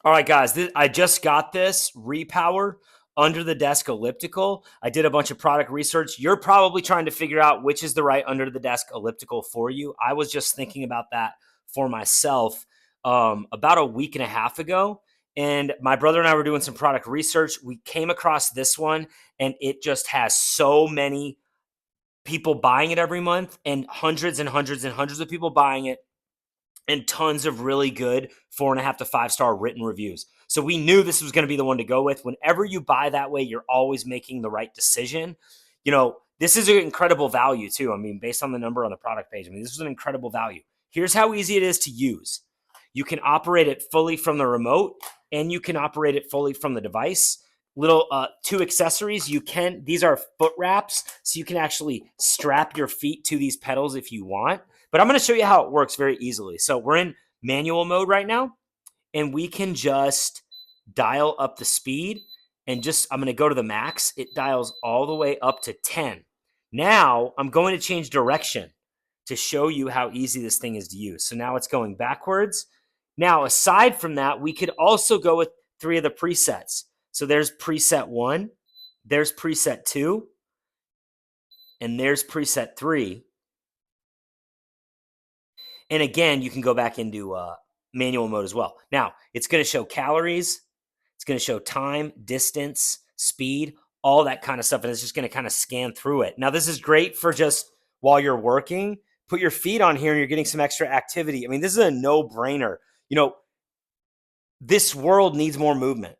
All right, guys, I just got this REPOWER under the desk elliptical. I did a bunch of product research. You're probably trying to figure out which is the right under the desk elliptical for you. I was just thinking about that for myself about a week and a half ago. And my brother and I were doing some product research. We came across this one, and it just has so many people buying it every month, and hundreds and hundreds and hundreds of people buying it, and tons of really good 4.5 to 5 star written reviews. So we knew this was going to be the one to go with. Whenever you buy that way, you're always making the right decision. This is an incredible value too. I mean, based on the number on the product page, I mean, this is an incredible value. Here's how easy it is to use. You can operate it fully from the remote, and you can operate it fully from the device. Little two accessories. These are foot wraps, so you can actually strap your feet to these pedals if you want. But I'm going to show you how it works very easily. So we're in manual mode right now, and we can just dial up the speed, and I'm going to go to the max. It dials all the way up to 10. Now I'm going to change direction to show you how easy this thing is to use. So now it's going backwards. Now, aside from that, we could also go with 3 of the presets. So there's preset 1, there's preset 2, and there's preset 3. And again, you can go back into manual mode as well. Now, it's going to show calories. It's going to show time, distance, speed, all that kind of stuff. And it's just going to kind of scan through it. Now, this is great for just while you're working. Put your feet on here and you're getting some extra activity. I mean, this is a no-brainer. This world needs more movement.